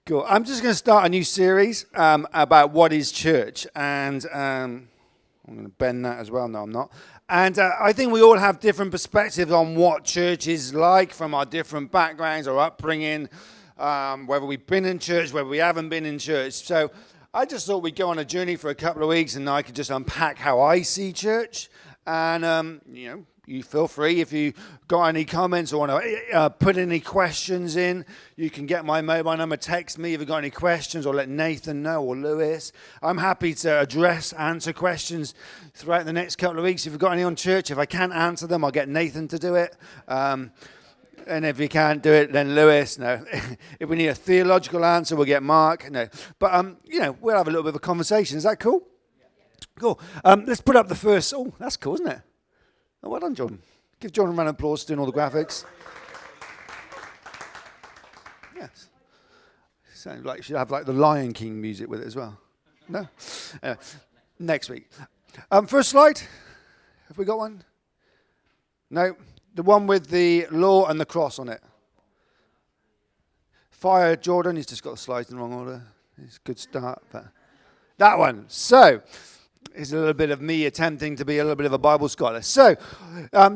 Cool. I'm just going to start a new series about what is church, and I'm going to bend that as well. No, I'm not. And I think we all have different perspectives on what church is like from our different backgrounds or upbringing, whether we've been in church, whether we haven't been in church. So I just thought we'd go on a journey for a couple of weeks, and I could just unpack how I see church. And, you feel free if you got any comments or want to put any questions in. You can get my mobile number, text me if you've got any questions, or let Nathan know, or Lewis. I'm happy to answer questions throughout the next couple of weeks. If you've got any on church, if I can't answer them, I'll get Nathan to do it. And if you can't do it, then Lewis. No. If we need a theological answer, we'll get Mark. No. But, we'll have a little bit of a conversation. Is that cool? Cool. Let's put up the first. Oh, that's cool, isn't it? Oh, well done, Jordan. Give Jordan a round of applause for doing all the graphics. Yes. Sounds like you should have like the Lion King music with it as well. No? Next week. First slide. Have we got one? No. The one with the law and the cross on it. Fire, Jordan. He's just got the slides in the wrong order. It's a good start. But that one. So, is a little bit of me attempting to be a little bit of a Bible scholar. So,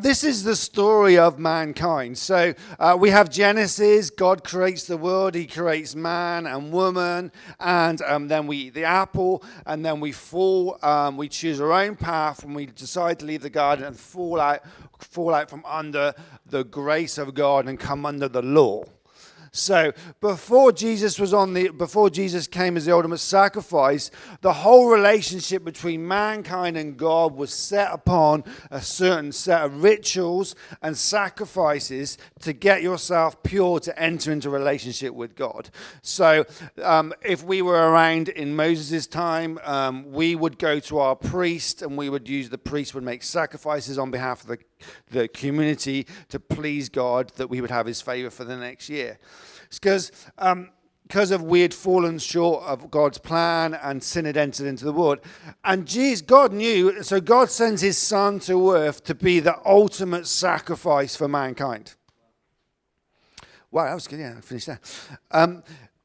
this is the story of mankind. So, we have Genesis. God creates the world. He creates man and woman. And then we eat the apple. And then we fall. We choose our own path. And we decide to leave the garden and fall out from under the grace of God and come under the law. So before Jesus came as the ultimate sacrifice, the whole relationship between mankind and God was set upon a certain set of rituals and sacrifices to get yourself pure to enter into a relationship with God. So if we were around in Moses' time, we would go to our priest, and the priest would make sacrifices on behalf of the community to please God, that we would have his favor for the next year. It's because of we had fallen short of God's plan and sin had entered into the world. And God knew, so God sends his son to earth to be the ultimate sacrifice for mankind. Wow, that was good. Yeah, I finished there.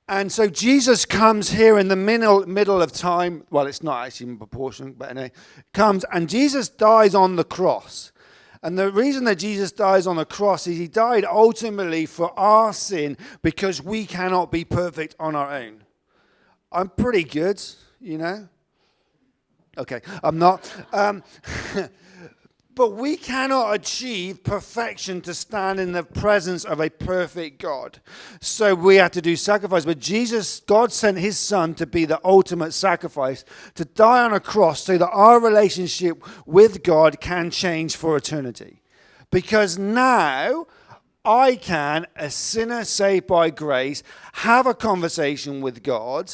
And so Jesus comes here in the middle of time. Well, it's not actually in proportion, but anyway, comes, and Jesus dies on the cross. And the reason that Jesus dies on the cross is he died ultimately for our sin, because we cannot be perfect on our own. I'm pretty good, Okay, I'm not. But we cannot achieve perfection to stand in the presence of a perfect God. So we have to do sacrifice. But God sent his son to be the ultimate sacrifice, to die on a cross so that our relationship with God can change for eternity. Because now I can, a sinner saved by grace, have a conversation with God,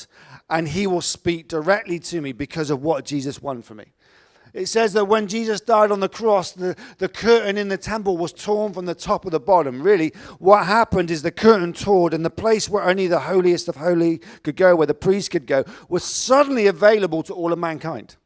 and he will speak directly to me because of what Jesus won for me. It says that when Jesus died on the cross, the curtain in the temple was torn from the top to the bottom. Really, what happened is the curtain tore, and the place where only the holiest of holy could go, where the priest could go, was suddenly available to all of mankind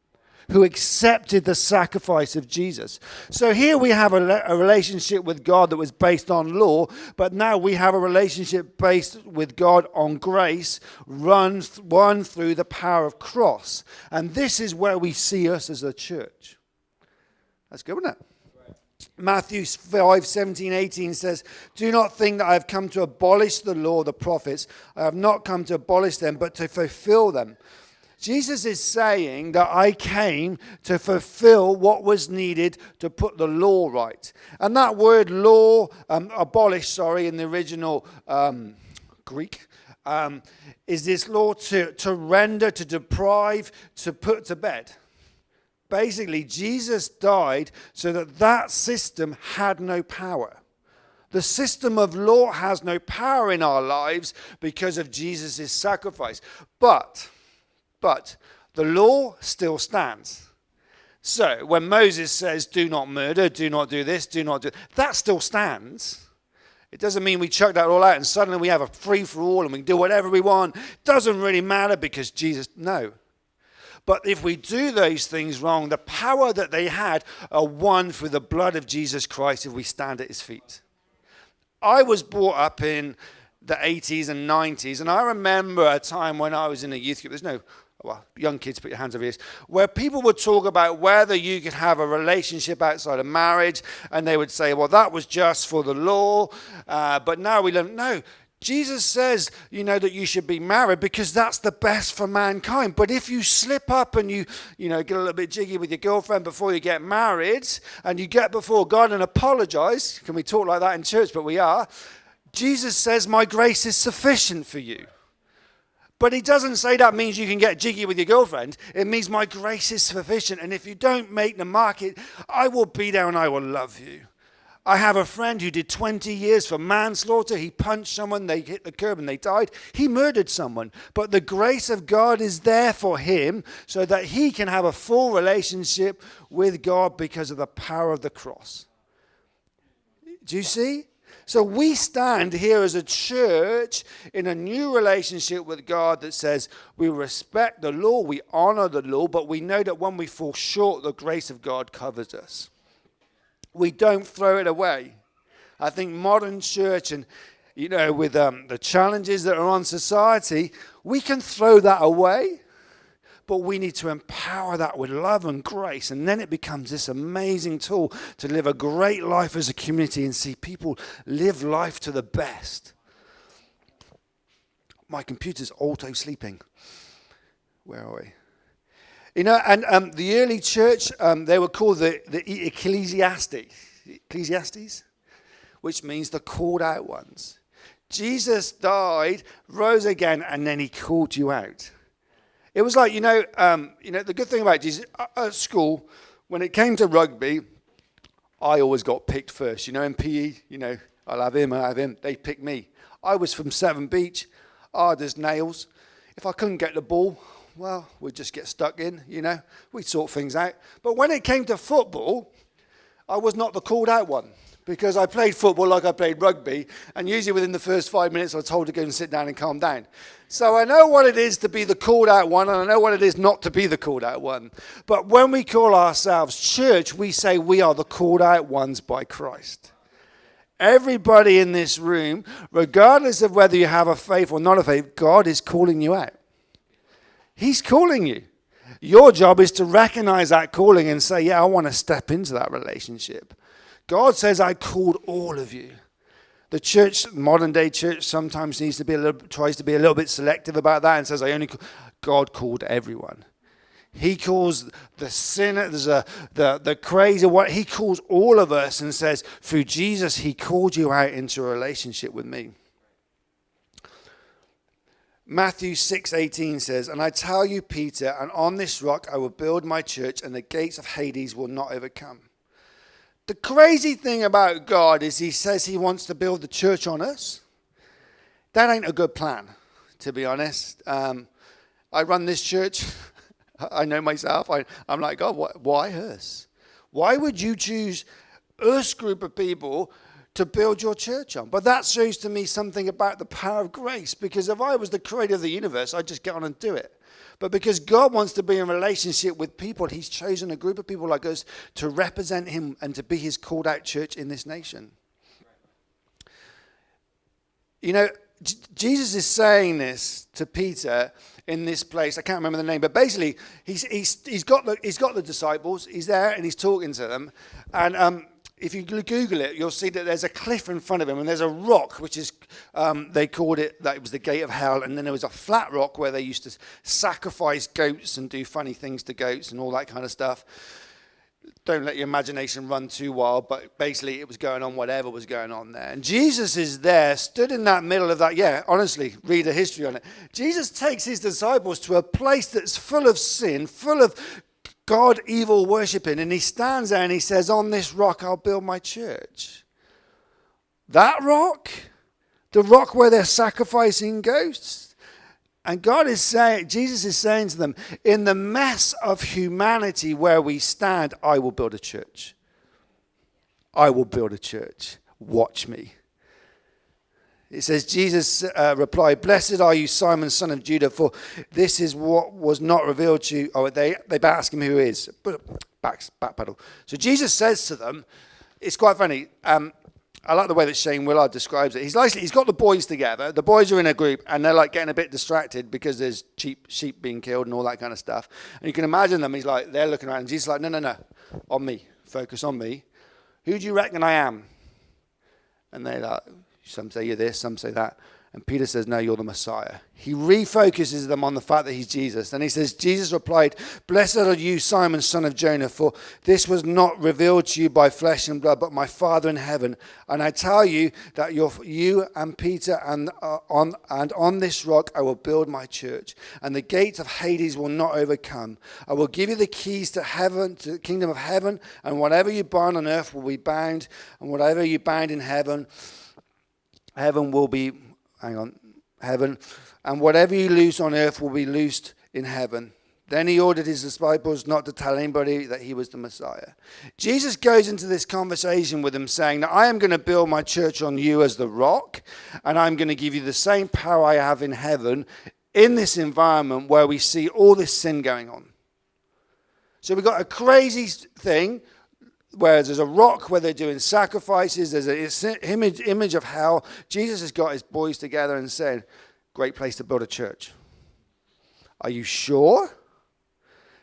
who accepted the sacrifice of Jesus. So here we have a relationship with God that was based on law, but now we have a relationship based with God on grace, run through the power of cross. And this is where we see us as a church. That's good, isn't it? Matthew 5:17-18 says, "Do not think that I have come to abolish the law, the prophets. I have not come to abolish them, but to fulfill them." Jesus is saying that I came to fulfill what was needed to put the law right. And that word law, abolish, in the original Greek, is this law to render, to deprive, to put to bed. Basically, Jesus died so that system had no power. The system of law has no power in our lives because of Jesus' sacrifice. But the law still stands. So when Moses says, do not murder, do not do this, do not do that, still stands. It doesn't mean we chuck that all out and suddenly we have a free-for-all and we can do whatever we want. Doesn't really matter because Jesus, no. But if we do those things wrong, the power that they had are won through the blood of Jesus Christ if we stand at his feet. I was brought up in the 80s and 90s. And I remember a time when I was in a youth group. Young kids, put your hands over your ears, where people would talk about whether you could have a relationship outside of marriage, and they would say, well, that was just for the law, but now we learn, no, Jesus says, that you should be married because that's the best for mankind. But if you slip up and you get a little bit jiggy with your girlfriend before you get married, and you get before God and apologize, can we talk like that in church? But we are. Jesus says, my grace is sufficient for you. But he doesn't say that means you can get jiggy with your girlfriend. It means my grace is sufficient. And if you don't make the market, I will be there and I will love you. I have a friend who did 20 years for manslaughter. He punched someone, they hit the curb and they died. He murdered someone. But the grace of God is there for him so that he can have a full relationship with God because of the power of the cross. Do you see? So we stand here as a church in a new relationship with God that says we respect the law, we honor the law, but we know that when we fall short, the grace of God covers us. We don't throw it away. I think modern church and, with the challenges that are on society, we can throw that away. But we need to empower that with love and grace. And then it becomes this amazing tool to live a great life as a community and see people live life to the best. My computer's auto-sleeping. Where are we? And the early church, they were called the Ecclesiastes, which means the called out ones. Jesus died, rose again, and then he called you out. It was like, the good thing about Jesus, at school, when it came to rugby, I always got picked first. In PE, I'll have him. They picked me. I was from Severn Beach, hard as nails. If I couldn't get the ball, well, we'd just get stuck in, We'd sort things out. But when it came to football, I was not the called out one. Because I played football like I played rugby, and usually within the first 5 minutes I was told to go and sit down and calm down. So I know what it is to be the called out one, and I know what it is not to be the called out one. But when we call ourselves church, we say we are the called out ones by Christ. Everybody in this room, regardless of whether you have a faith or not a faith, God is calling you out. He's calling you. Your job is to recognize that calling and say, yeah, I want to step into that relationship. God says, I called all of you. The church, modern day church, sometimes tries to be a little bit selective about that and says, God called everyone. He calls the sinners, the crazy one. He calls all of us and says, through Jesus, he called you out into a relationship with me. Matthew 6:18 says, and I tell you, Peter, and on this rock I will build my church, and the gates of Hades will not overcome. The crazy thing about God is he says he wants to build the church on us. That ain't a good plan, to be honest. I run this church. I know myself. I'm like, God, why us? Why would you choose us group of people to build your church on? But that shows to me something about the power of grace. Because if I was the creator of the universe, I'd just get on and do it. But because God wants to be in relationship with people, he's chosen a group of people like us to represent him and to be his called out church in this nation. Jesus is saying this to Peter in this place. I can't remember the name, but basically he's got the disciples. He's there and he's talking to them. And if you Google it, you'll see that there's a cliff in front of him, and there's a rock, which is, they called it, that it was the gate of hell, and then there was a flat rock where they used to sacrifice goats and do funny things to goats and all that kind of stuff. Don't let your imagination run too wild, but basically it was going on whatever was going on there. And Jesus is there, stood in that middle of that. Yeah, honestly, read the history on it. Jesus takes his disciples to a place that's full of sin, full of God, evil, worshiping, and he stands there and he says, on this rock I'll build my church. That rock? The rock where they're sacrificing ghosts? And Jesus is saying to them, in the mess of humanity where we stand, I will build a church. I will build a church. Watch me. It says, Jesus replied, blessed are you, Simon, son of Judah, for this is what was not revealed to you. Oh, they ask him who he is. Backpedal. So Jesus says to them, it's quite funny. I like the way that Shane Willard describes it. He's got the boys together. The boys are in a group, and they're like getting a bit distracted because there's sheep being killed and all that kind of stuff. And you can imagine them. He's like, they're looking around, and Jesus is like, no, on me. Focus on me. Who do you reckon I am? And they're like, some say you're this, some say that. And Peter says, no, you're the Messiah. He refocuses them on the fact that he's Jesus. And he says, Jesus replied, blessed are you, Simon, son of Jonah, for this was not revealed to you by flesh and blood, but my Father in heaven. And I tell you that you and Peter, and on this rock I will build my church, and the gates of Hades will not overcome. I will give you the keys to heaven, to the kingdom of heaven, and whatever you bind on earth will be bound, and whatever you bind in heaven will be... heaven, and whatever you loose on earth will be loosed in heaven. Then he ordered his disciples not to tell anybody that he was the Messiah. Jesus goes into this conversation with them saying that I am going to build my church on you as the rock, and I'm going to give you the same power I have in heaven in this environment where we see all this sin going on. So we've got a crazy thing where there's a rock where they're doing sacrifices. There's an image of hell. Jesus has got his boys together and said, great place to build a church. Are you sure?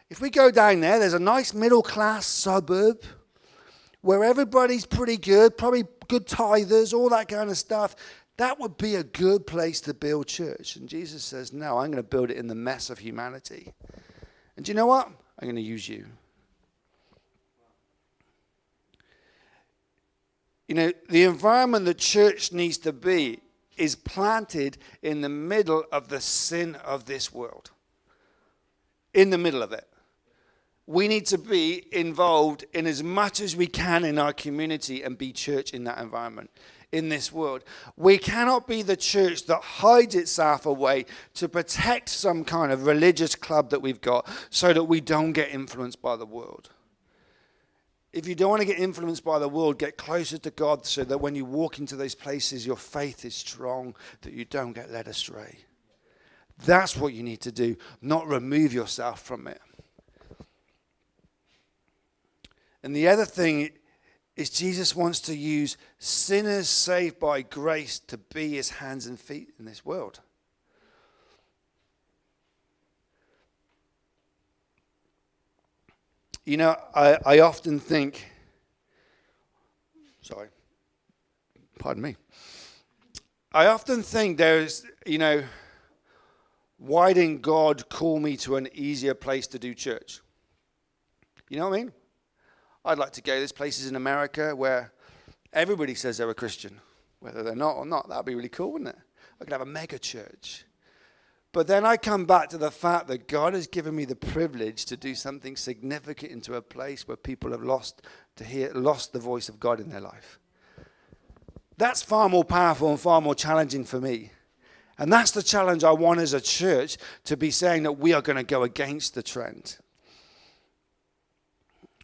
If we go down there, there's a nice middle-class suburb where everybody's pretty good, probably good tithers, all that kind of stuff. That would be a good place to build church. And Jesus says, no, I'm going to build it in the mess of humanity. And do you know what? I'm going to use you. You know, the environment the church needs to be is planted in the middle of the sin of this world. In the middle of it. We need to be involved in as much as we can in our community and be church in that environment, in this world. We cannot be the church that hides itself away to protect some kind of religious club that we've got so that we don't get influenced by the world. If you don't want to get influenced by the world, get closer to God so that when you walk into those places, your faith is strong, that you don't get led astray. That's what you need to do, not remove yourself from it. And the other thing is Jesus wants to use sinners saved by grace to be his hands and feet in this world. You know, I often think, pardon me. I often think there's, you know, why didn't God call me to an easier place to do church? You know what I mean? I'd like to go. There's places in America where everybody says they're a Christian, whether they're not or not. That'd be really cool, wouldn't it? I could have a mega church. But then I come back to the fact that God has given me the privilege to do something significant into a place where people have lost the voice of God in their life. That's far more powerful and far more challenging for me. And that's the challenge I want as a church, to be saying that we are going to go against the trend.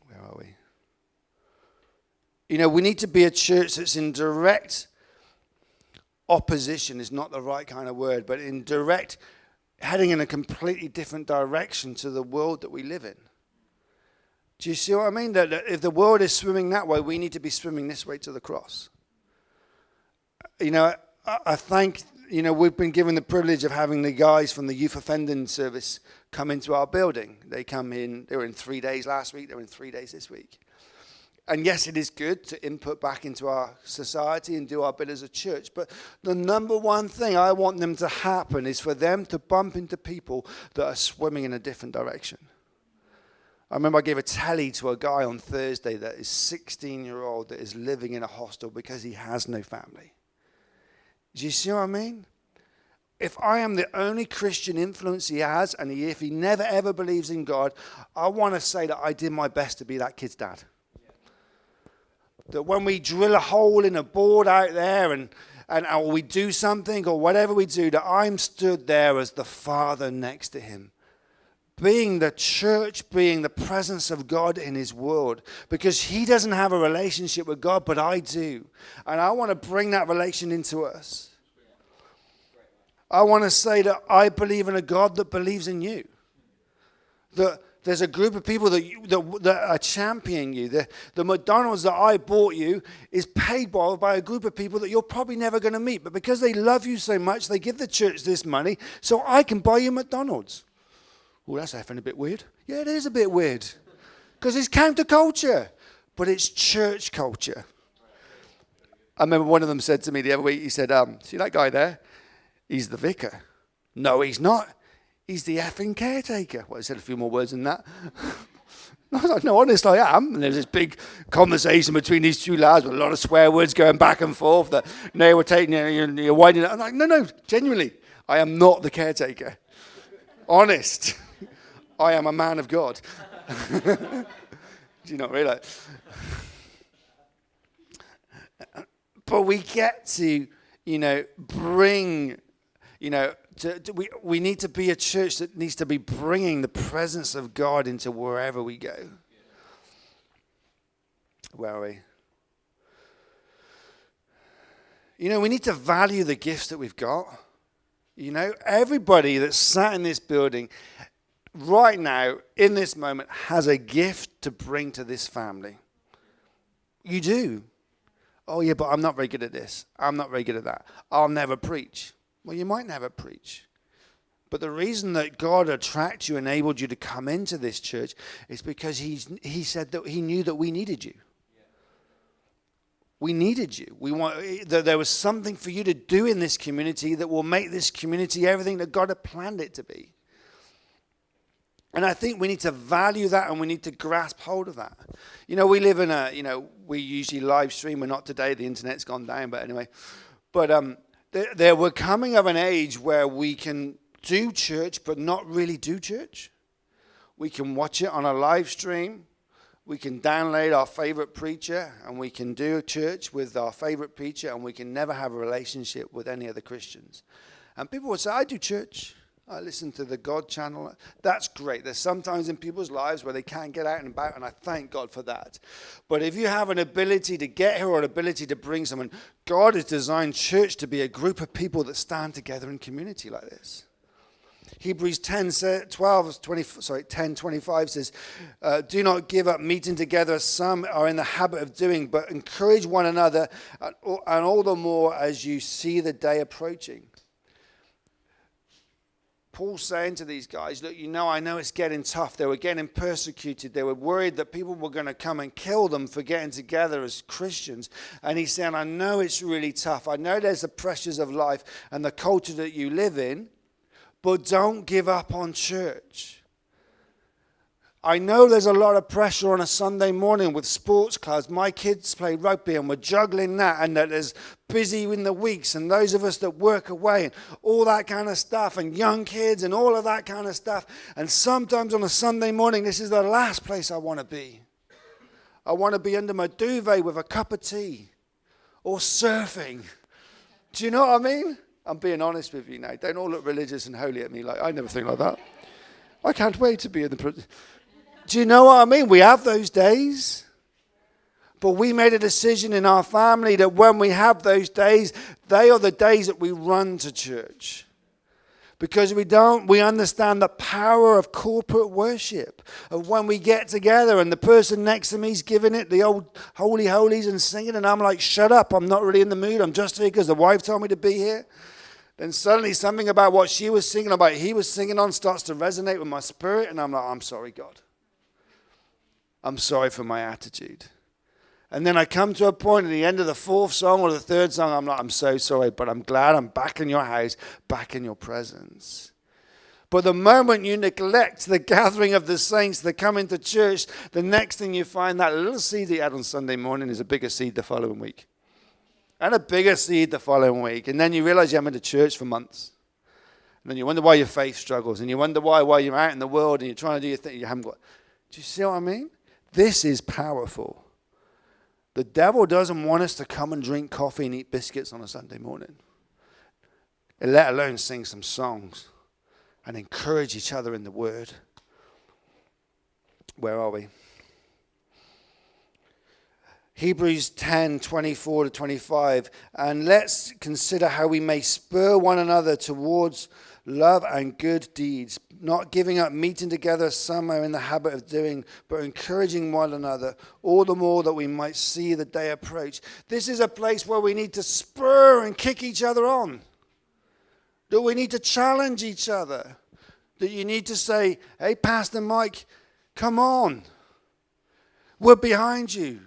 Where are we? You know, we need to be a church that's in direct opposition, is not the right kind of word, but in direct, heading in a completely different direction to the world that we live in. Do you see what I mean? That if the world is swimming that way, we need to be swimming this way to the cross. You know, I thank, you know, we've been given the privilege of having the guys from the youth offending service come into our building. They come in, they were in 3 days last week, they were in 3 days this week. And yes, it is good to input back into our society and do our bit as a church. But the number one thing I want them to happen is for them to bump into people that are swimming in a different direction. I remember I gave a telly to a guy on Thursday that is 16-year-old that is living in a hostel because he has no family. Do you see what I mean? If I am the only Christian influence he has, and if he never ever believes in God, I want to say that I did my best to be that kid's dad. That when we drill a hole in a board out there or we do something or whatever we do, that I'm stood there as the father next to him. Being the church, being the presence of God in his world. Because he doesn't have a relationship with God, but I do. And I want to bring that relation into us. I want to say that I believe in a God that believes in you. That There's a group of people that are championing you. The McDonald's that I bought you is paid by a group of people that you're probably never going to meet. But because they love you so much, they give the church this money so I can buy you McDonald's. Oh, that's effing a bit weird. Yeah, it is a bit weird. Because it's counterculture. But it's church culture. I remember one of them said to me the other week, he said, see that guy there? He's the vicar. No, he's not. He's the effing caretaker. Well, I said a few more words than that. I was like, no, honest, I am. And there's this big conversation between these two lads with a lot of swear words going back and forth that they were taking, you're winding up. I'm like, no, genuinely, I am not the caretaker. Honest. I am a man of God. Do you not realize? But we get to, bring, we need to be a church that needs to be bringing the presence of God into wherever we go. Where are we? We need to value the gifts that we've got. Everybody that's sat in this building right now, in this moment, has a gift to bring to this family. You do. Oh, yeah, but I'm not very good at this. I'm not very good at that. I'll never preach. Well, you might never preach. But the reason that God attracted you, enabled you to come into this church is because he said that he knew that we needed you. We needed you. There was something for you to do in this community that will make this community everything that God had planned it to be. And I think we need to value that and we need to grasp hold of that. We live in we usually live stream. We're not today. The internet's gone down. But anyway. But we're coming of an age where we can do church but not really do church. We can watch it on a live stream. We can download our favorite preacher and we can do a church with our favorite preacher and we can never have a relationship with any other Christians. And people would say, I do church. I listen to the God channel. That's great. There's sometimes in people's lives where they can't get out and about, and I thank God for that. But if you have an ability to get here or an ability to bring someone, God has designed church to be a group of people that stand together in community like this. Hebrews 10:25 says, do not give up meeting together as some are in the habit of doing, but encourage one another, and all the more as you see the day approaching. Paul's saying to these guys, look, I know it's getting tough. They were getting persecuted. They were worried that people were going to come and kill them for getting together as Christians. And he's saying, I know it's really tough. I know there's the pressures of life and the culture that you live in, but don't give up on church. I know there's a lot of pressure on a Sunday morning with sports clubs. My kids play rugby and we're juggling that, and that there's busy in the weeks, and those of us that work away and all that kind of stuff, and young kids and all of that kind of stuff. And sometimes on a Sunday morning, this is the last place I want to be. I want to be under my duvet with a cup of tea or surfing. Do you know what I mean? I'm being honest with you now. Don't all look religious and holy at me. Like, I never think like that. I can't wait to be in the... Do you know what I mean? We have those days. But we made a decision in our family that when we have those days, they are the days that we run to church. Because we understand the power of corporate worship. Of when we get together and the person next to me is giving it the old holy holies and singing, and I'm like, shut up, I'm not really in the mood. I'm just here because the wife told me to be here. Then suddenly something about what she was singing, about he was singing on, starts to resonate with my spirit. And I'm like, I'm sorry, God. I'm sorry for my attitude. And then I come to a point at the end of the fourth song or the third song, I'm like, I'm so sorry, but I'm glad I'm back in your house, back in your presence. But the moment you neglect the gathering of the saints that come into church, the next thing you find, that little seed that you had on Sunday morning is a bigger seed the following week. And a bigger seed the following week. And then you realize you haven't been to church for months. And then you wonder why your faith struggles. And you wonder why you're out in the world and you're trying to do your thing. You haven't got. Do you see what I mean? This is powerful. The devil doesn't want us to come and drink coffee and eat biscuits on a Sunday morning. Let alone sing some songs and encourage each other in the word. Where are we? Hebrews 10:24-25. And let's consider how we may spur one another towards love and good deeds, not giving up meeting together as some are in the habit of doing, but encouraging one another, all the more that we might see the day approach. This is a place where we need to spur and kick each other on. That we need to challenge each other. That you need to say, hey, Pastor Mike, come on. We're behind you.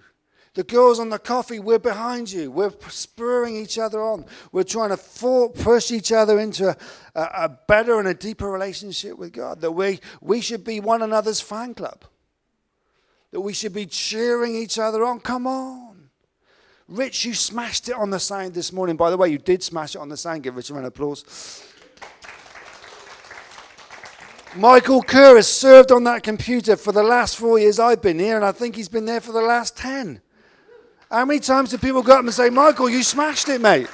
The girls on the coffee, we're behind you. We're spurring each other on. We're trying to push each other into a better and a deeper relationship with God. That we should be one another's fan club. That we should be cheering each other on. Come on. Rich, you smashed it on the sound this morning. By the way, you did smash it on the sound. Give Rich a round of applause. Michael Kerr has served on that computer for the last 4 years I've been here, and I think he's been there for the last 10. How many times do people go up and say, Michael, you smashed it, mate?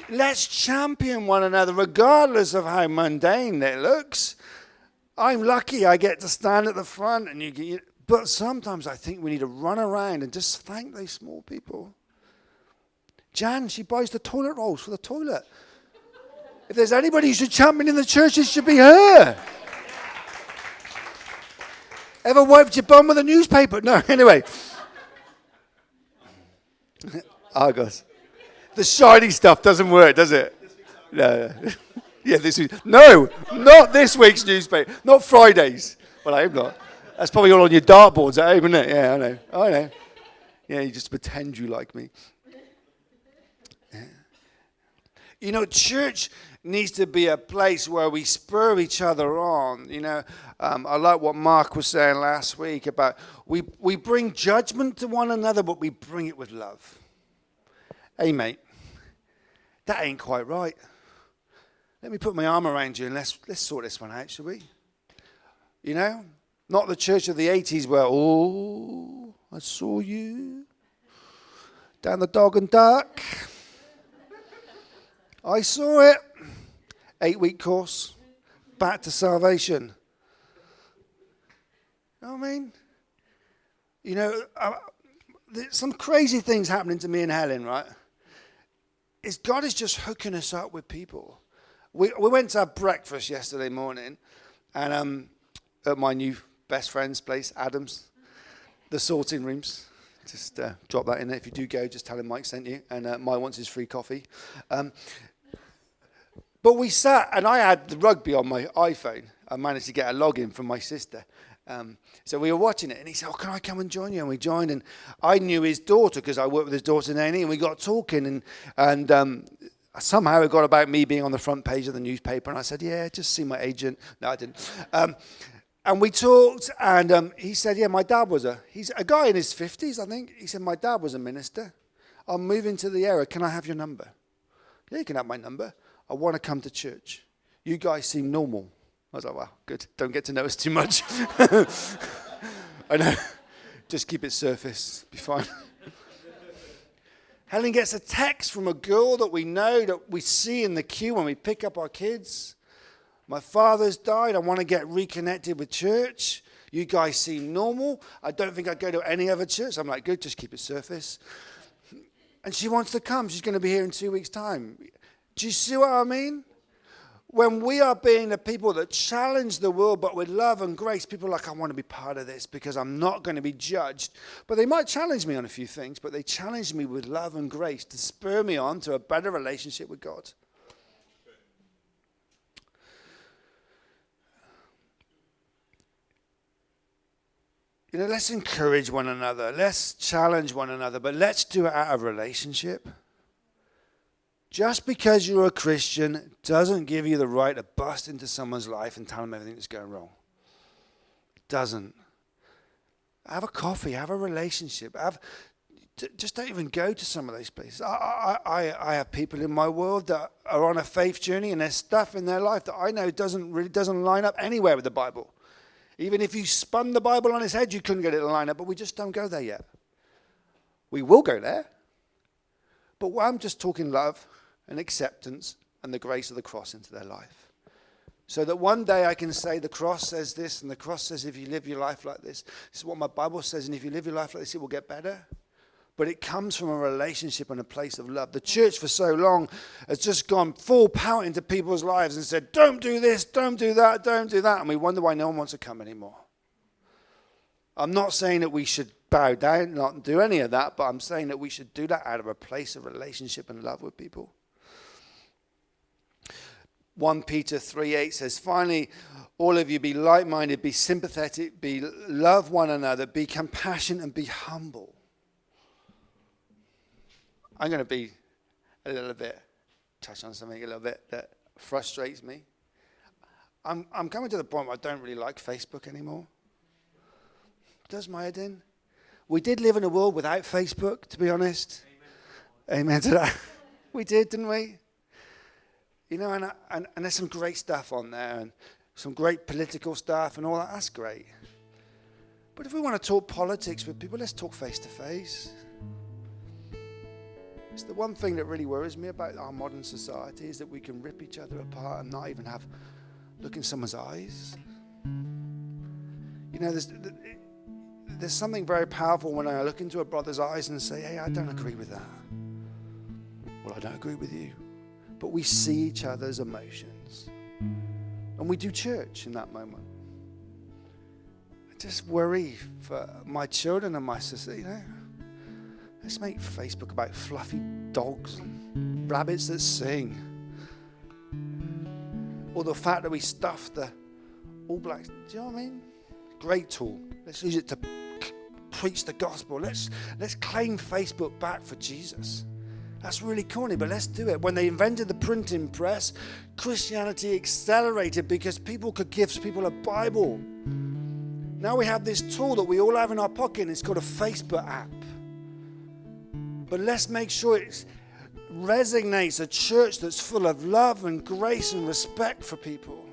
Let's champion one another, regardless of how mundane it looks. I'm lucky I get to stand at the front, but sometimes I think we need to run around and just thank these small people. Jan, she buys the toilet rolls for the toilet. If there's anybody who should champion in the church, it should be her. Ever wiped your bum with a newspaper? No, anyway. Argos. The shiny stuff doesn't work, does it? No. Yeah, this week. No, not this week's newspaper. Not Fridays. Well, I hope not. That's probably all on your dartboards at home, isn't it? Yeah, I know. Yeah, you just pretend you like me. Yeah. You know, church needs to be a place where we spur each other on. You know, I like what Mark was saying last week about we bring judgment to one another, but we bring it with love. Hey, mate, that ain't quite right. Let me put my arm around you and let's sort this one out, shall we? You know, not the church of the 80s where, oh, I saw you down the dog and duck. I saw it. 8-week course, back to salvation. You know what I mean? You know, some crazy things happening to me and Helen, right? God is just hooking us up with people. We went to have breakfast yesterday morning, and at my new best friend's place, Adam's, the sorting rooms. Just drop that in there. If you do go, just tell him Mike sent you, and Mike wants his free coffee. But we sat, and I had the rugby on my iPhone. I managed to get a login from my sister. So we were watching it, and he said, can I come and join you? And we joined, and I knew his daughter because I worked with his daughter, Nanny, and we got talking, and somehow it got about me being on the front page of the newspaper, and I said, yeah, just see my agent. No, I didn't. And we talked, and he said, yeah, my dad he's a guy in his 50s, I think. He said, my dad was a minister. I'm moving to the area. Can I have your number? Yeah, you can have my number. I want to come to church. You guys seem normal. I was like, wow, good. Don't get to know us too much. I know. Just keep it surface. Be fine. Helen gets a text from a girl that we know, that we see in the queue when we pick up our kids. My father's died. I want to get reconnected with church. You guys seem normal. I don't think I'd go to any other church. I'm like, good, just keep it surface. And she wants to come. She's going to be here in 2 weeks' time. Do you see what I mean? When we are being the people that challenge the world, but with love and grace, people are like, I want to be part of this because I'm not going to be judged. But they might challenge me on a few things, but they challenge me with love and grace to spur me on to a better relationship with God. You know, let's encourage one another. Let's challenge one another, but let's do it out of relationship. Just because you're a Christian doesn't give you the right to bust into someone's life and tell them everything that's going wrong. It doesn't. Have a coffee, have a relationship. Just don't even go to some of those places. I have people in my world that are on a faith journey, and there's stuff in their life that I know doesn't line up anywhere with the Bible. Even if you spun the Bible on its head, you couldn't get it to line up, but we just don't go there yet. We will go there. But I'm just talking love and acceptance and the grace of the cross into their life. So that one day I can say the cross says this, and the cross says if you live your life like this is what my Bible says, and if you live your life like this, it will get better. But it comes from a relationship and a place of love. The church for so long has just gone full pout into people's lives and said, don't do this, don't do that, don't do that. And we wonder why no one wants to come anymore. I'm not saying that we should bow down, not do any of that, but I'm saying that we should do that out of a place of relationship and love with people. 1 Peter 3:8 says, finally, all of you be like-minded, be sympathetic, love one another, be compassionate, and be humble. I'm going to be a little bit, touch on something a little bit that frustrates me. I'm coming to the point where I don't really like Facebook anymore. It does my head in. We did live in a world without Facebook, to be honest. Amen to that. We did, didn't we? You know, and there's some great stuff on there, and some great political stuff and all that. That's great. But if we want to talk politics with people, let's talk face to face. It's the one thing that really worries me about our modern society is that we can rip each other apart and not even look in someone's eyes. You know, there's something very powerful when I look into a brother's eyes and say, hey, I don't agree with that. Well, I don't agree with you. But we see each other's emotions. And we do church in that moment. I just worry for my children and my sister, you know. Let's make Facebook about fluffy dogs and rabbits that sing. Or the fact that we stuffed the All Blacks. Do you know what I mean? Great tool. Let's use it to preach the gospel. Let's claim Facebook back for Jesus. That's really corny, but let's do it. When they invented the printing press, Christianity accelerated because people could give people a Bible. Now we have this tool that we all have in our pocket, and it's called a Facebook app. But let's make sure it resonates, a church that's full of love and grace and respect for people.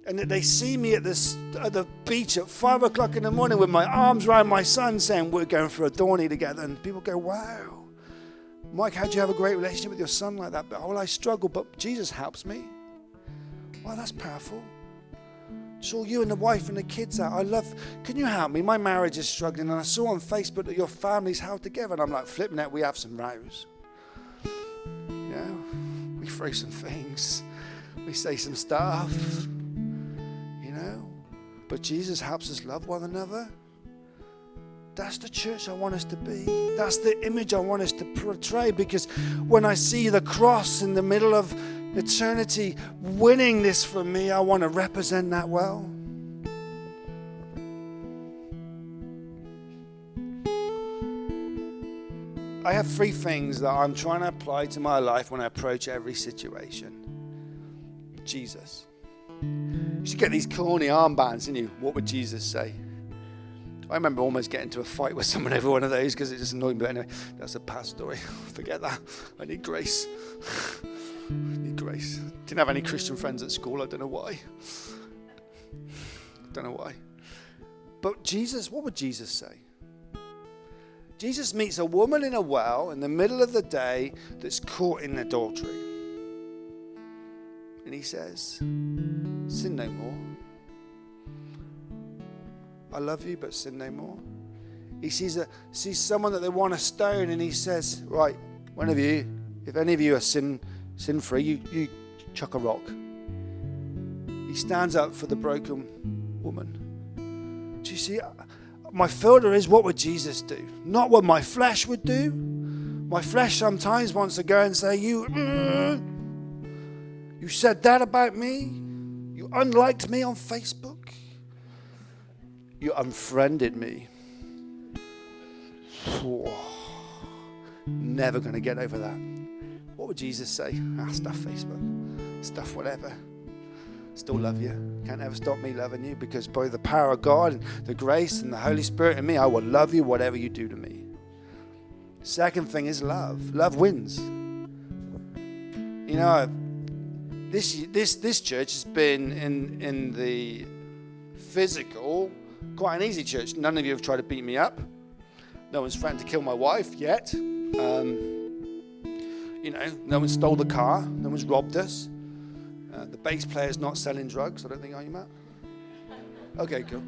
And that they see me at the beach at 5 o'clock in the morning with my arms around my son saying, we're going for a Dorney together. And people go, wow. Mike, how do you have a great relationship with your son like that? But I struggle, but Jesus helps me. Wow, that's powerful. Saw you and the wife and the kids out. Can you help me? My marriage is struggling, and I saw on Facebook that your family's held together. And I'm like, flipping it, we have some rows. You know, we throw some things. We say some stuff. You know, but Jesus helps us love one another. That's the church I want us to be. That's the image I want us to portray, because when I see the cross in the middle of eternity winning this for me, I want to represent that well. I have 3 things that I'm trying to apply to my life when I approach every situation. Jesus. You should get these corny armbands, didn't you? What would Jesus say? I remember almost getting into a fight with someone over one of those because it just annoyed me. But anyway, that's a past story. Forget that. I need grace. I need grace. Didn't have any Christian friends at school. I don't know why. But Jesus, what would Jesus say? Jesus meets a woman in a well in the middle of the day that's caught in adultery. And he says, sin no more. I love you, but sin no more. He sees someone that they want to stone, and he says, right, one of you, if any of you are sin-free, you chuck a rock. He stands up for the broken woman. Do you see? My filter is, what would Jesus do? Not what my flesh would do. My flesh sometimes wants to go and say, you said that about me. You unliked me on Facebook. You unfriended me. Never going to get over that. What would Jesus say? Stuff Facebook. Stuff whatever. Still love you. Can't ever stop me loving you, because by the power of God and the grace and the Holy Spirit in me, I will love you whatever you do to me. Second thing is love. Love wins. You know, this church has been in the physical quite an easy church. None of you have tried to beat me up. No one's threatened to kill my wife yet. You know, no one stole the car. No one's robbed us. The bass player's not selling drugs. I don't think, are you, Matt? Okay, cool.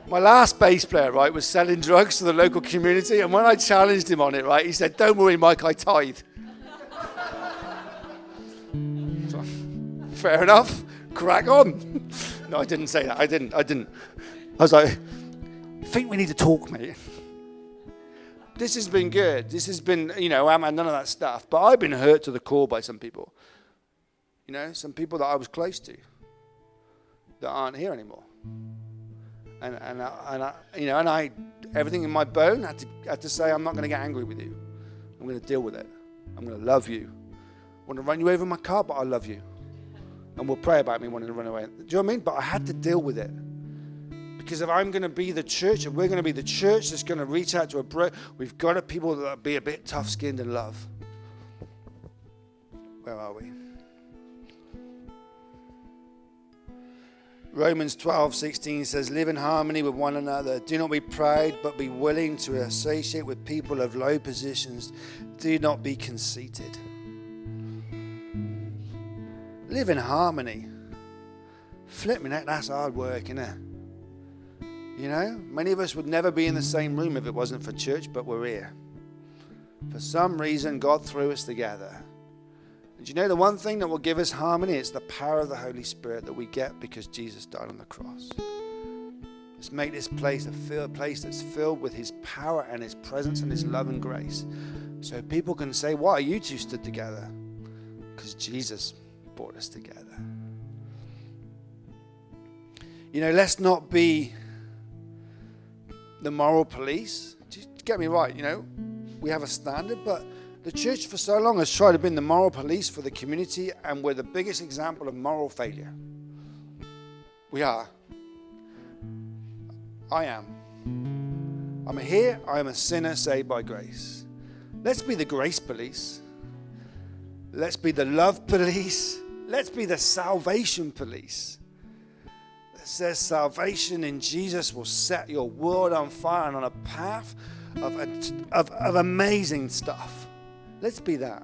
My last bass player, right, was selling drugs to the local community, and when I challenged him on it, right, he said, "Don't worry, Mike, I tithe." So, fair enough, crack on. No, I didn't say that. I didn't. I was like, "I think we need to talk, mate." This has been good. This has been, I haven't had none of that stuff, but I've been hurt to the core by some people. Some people that I was close to that aren't here anymore. And I everything in my bone had to say, I'm not going to get angry with you. I'm going to deal with it. I'm going to love you. I want to run you over in my car, but I love you. And we'll pray about me wanting to run away. Do you know what I mean? But I had to deal with it. Because if I'm going to be the church, if we're going to be the church that's going to reach out to a bro, we've got to people that be a bit tough-skinned and love. Where are we? Romans 12:16 says, live in harmony with one another. Do not be proud, but be willing to associate with people of low positions. Do not be conceited. Live in harmony. Flip me, that's hard work, isn't it? Many of us would never be in the same room if it wasn't for church, but we're here. For some reason, God threw us together. And the one thing that will give us harmony? It's the power of the Holy Spirit that we get because Jesus died on the cross. Let's make this place a place that's filled with his power and his presence and his love and grace. So people can say, why are you two stood together? Because Jesus brought us together. Let's not be the moral police. Just get me right, we have a standard, but the church for so long has tried to be the moral police for the community, and we're the biggest example of moral failure. We are. I am. I'm here. I am a sinner saved by grace. Let's be the grace police. Let's be the love police. Let's be the salvation police. That says salvation in Jesus will set your world on fire and on a path of amazing stuff. Let's be that.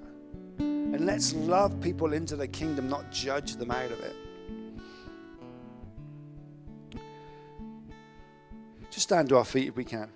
And let's love people into the kingdom, not judge them out of it. Just stand to our feet if we can.